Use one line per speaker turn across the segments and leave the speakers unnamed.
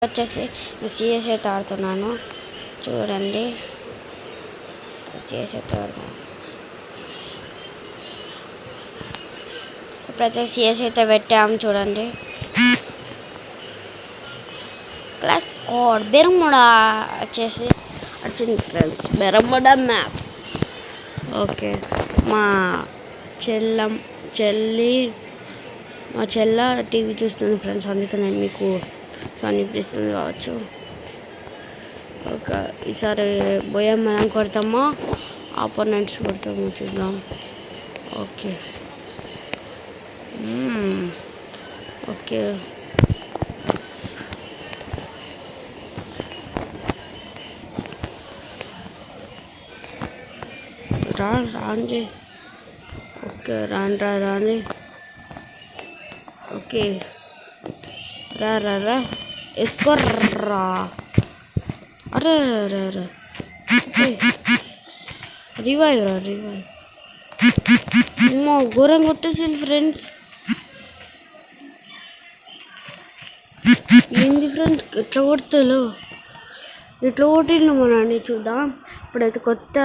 వచ్చేసి సిఎస్ అయితే ఆడుతున్నాను చూడండి. సిఎస్ అయితే ఆడుతున్నాను. ఇప్పుడైతే సిఎస్ అయితే పెట్టాము చూడండి. క్లాస్ కోడ్ బెరముడా వచ్చేసి వచ్చింది ఫ్రెండ్స్. బెరముడా మ్యాప్. ఓకే, మా చెల్ల టీవీ చూస్తుంది ఫ్రెండ్స్, అందుకే నేను మీకు సమీపిస్తుంది కావచ్చు. ఓకే, ఈసారి భయం మనం కొడతామో ఆపోనెంట్స్ కొడతామో చూద్దాం. ఓకే ఓకే రాండి. ఓకే రాండి. ఓకే రా వేసుకోర్రా. అరే రివైవ్ అమ్మో ఘోరం కొట్టేసింది ఫ్రెండ్స్. ఏంది ఫ్రెండ్స్ ఎట్లా కొడతారు, ఎట్లా కొట్టిండు మనని చూద్దాం. ఇప్పుడైతే కొత్త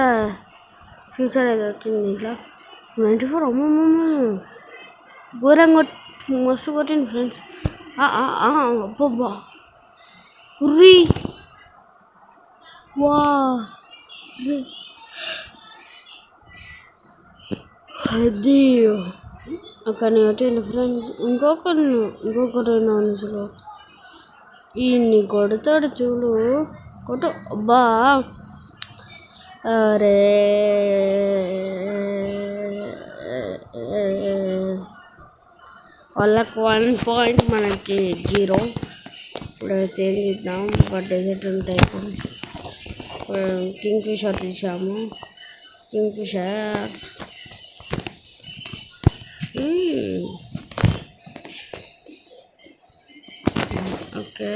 ఫ్యూచర్ అయితే వచ్చింది ఇట్లా 94. అమ్మమ్మమ్మ ఘోరం మస్తు కొట్టింది ఫ్రెండ్స్. అబ్బబ్బా ఉర్రీ వా అది అక్కడ కొట్టింది ఫ్రెండ్స్. ఇంకొకరు అనుసులో ఈయన్ని కొడతాడు చూడు, కొట్టు. అబ్బా అరే వాళ్ళకు 1 పాయింట్ మనకి 0. ఇప్పుడైతే ఏం చేద్దాం, ఒక డెజర్ట్ ఉంటాయి. కింగ్ ఫిషర్ తీసాము. కింగ్ ఫిషర్ ఓకే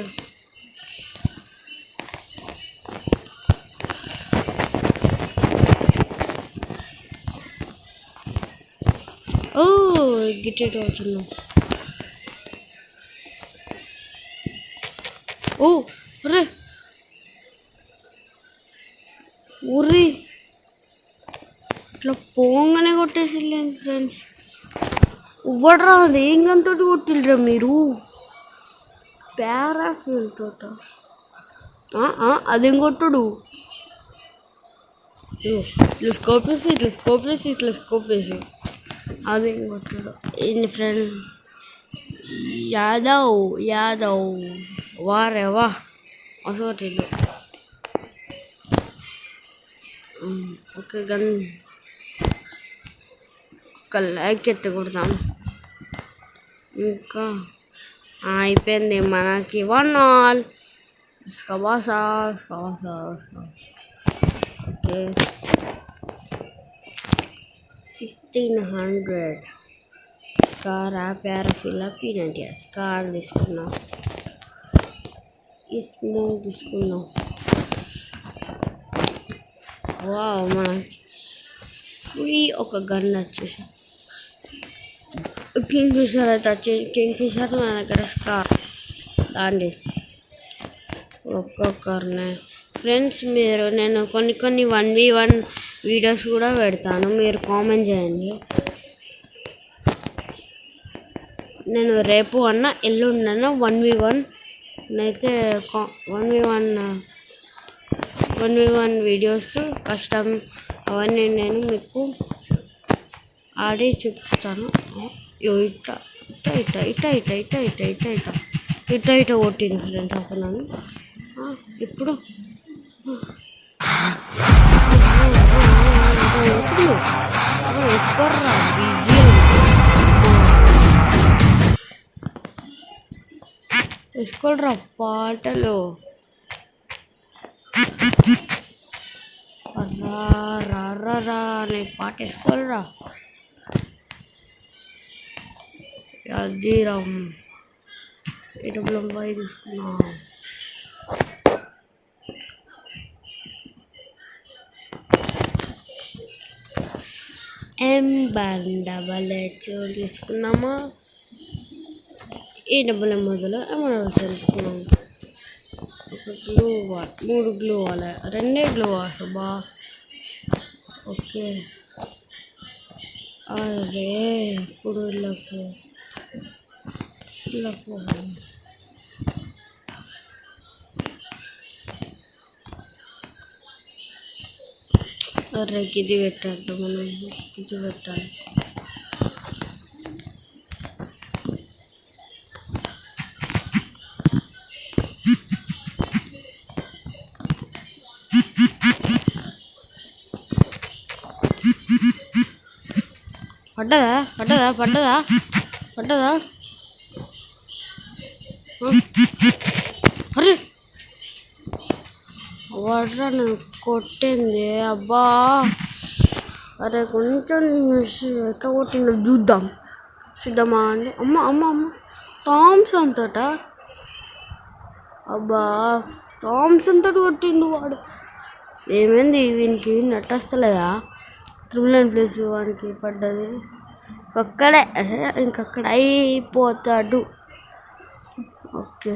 గిట్టేట్ అవుతున్నాం. రే ఉర్రి ఇట్లా పోగానే కొట్టేసిలేండి ఫ్రెండ్స్. ఇవ్వడరా అది ఏంగంతో కొట్టిల్రా మీరు. పారాఫిల్ తోట అదేం కొట్టుడు. ఇట్లా స్కోపేసి అదేం కొట్టుడు. ఏంటి ఫ్రెండ్ యాదవ్ వారేవా అసలు. ఓకే గన్ ఒక లైక్ ఎత్తి కొడతాం. ఇంకా అయిపోయింది మనకి 1-all. స్కవాసా ఓకే 1600 స్కార్ పారాఫిల్ పీనండి. స్కార్ తీసుకున్నాం, ఈ స్మోక్ తీసుకున్నాం. మనకి ఫ్రీ ఒక గన్ వచ్చేసి కింగ్ ఫిషర్ అయితే వచ్చేసి కింగ్ ఫిషర్ మన దగ్గర స్కార్ దాండి ఒక్కొక్కరిని ఫ్రెండ్స్. నేను కొన్ని 1v1 వీడియోస్ కూడా పెడతాను, మీరు కామెంట్ చేయండి. నేను రేపు ఎల్లుండన్నా 1v1 అయితే 1v1 వీడియోస్ కష్టం అవన్నీ నేను మీకు ఆడి చూపిస్తాను. ఇట్లా కొట్టింది ఫ్రెండ్స్ అనుకున్నాను. ఇప్పుడు వేసుకోరా పాటలు. రా అనే పాట వేసుకోరా. జీరం ఇటుబులం పోయి తీసుకున్నా. M1 తీసుకున్నామా. ఈ డబ్బుల మొదలు తీసుకున్నాము. Glue wall 3 glue wall 2 glue walls బా. ఓకే అరే ఇప్పుడు ఇళ్ళకు అరే ఇది పెట్టద్దు, మనం ఇది పెట్టాలి. పడ్డదా పడ్డదా పడ్డదా పడ్డదా? అరే వాడ్రా నన్ను కొట్టింది అబ్బా. అరే కొంచెం ఎట్లా కొట్టిందో చూద్దామా అండి. అమ్మ అమ్మ అమ్మ థామ్సన్ తోట అబ్బా, థామ్సన్ తోటి కొట్టిండు వాడు. ఏమైంది వీనికి నెట్ వస్తలేదా? 9 ప్లేస్ వానికి పడ్డది. ఇంకక్కడ అయిపోతాడు. ఓకే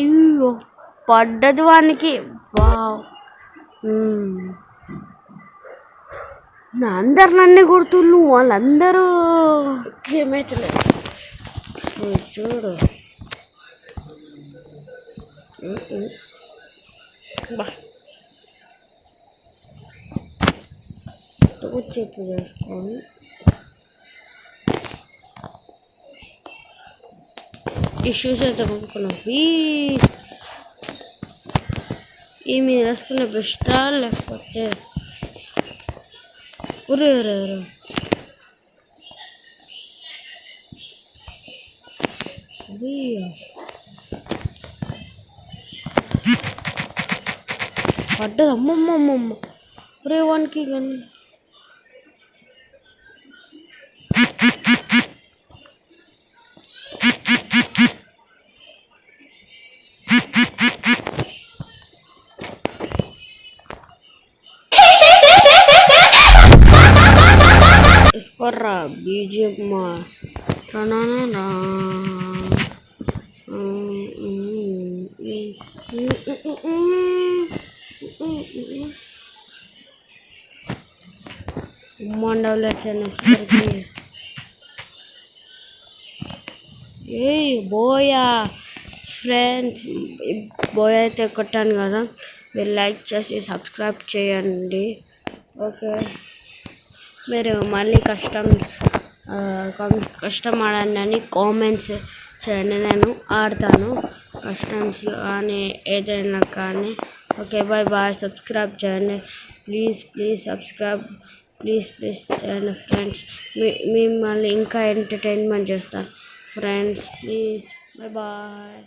అయ్యో పడ్డది వానికి. వావ్ అందరు నన్నే కొడుతుళ్ళు, వాళ్ళందరూ ఏమైతలేదు చూడు. బా చెప్పు చేసుకోండి. ఈ షూస్ అయితే కొనుక్కున్నావు. ఈ మీరు వేసుకునే బెస్టా లేకపోతే ఉరే పడ్డది. అమ్మమ్మమ్మమ్మ ఒరే వానికి కానీ ఇస్కొర్రా బీజిఎం రానా వచ్చేసరికి బోయా ఫ్రెండ్స్, బోయ్ అయితే కొట్టాను కదా, మీరు లైక్ చేసి సబ్స్క్రైబ్ చేయండి. ఓకే మీరు మళ్ళీ కష్టం ఆడండి అని కామెంట్స్ చేయండి, నేను ఆడతాను కస్టమ్స్ కానీ ఏదైనా కానీ. Okay bye. సబ్స్క్రైబ్ చేయండి ప్లీజ్ సబ్స్క్రైబ్ ప్లీజ్ చేయండి ఫ్రెండ్స్. మిమ్మల్ని ఇంకా ఎంటర్టైన్మెంట్ చేస్తాను ఫ్రెండ్స్. Please bye.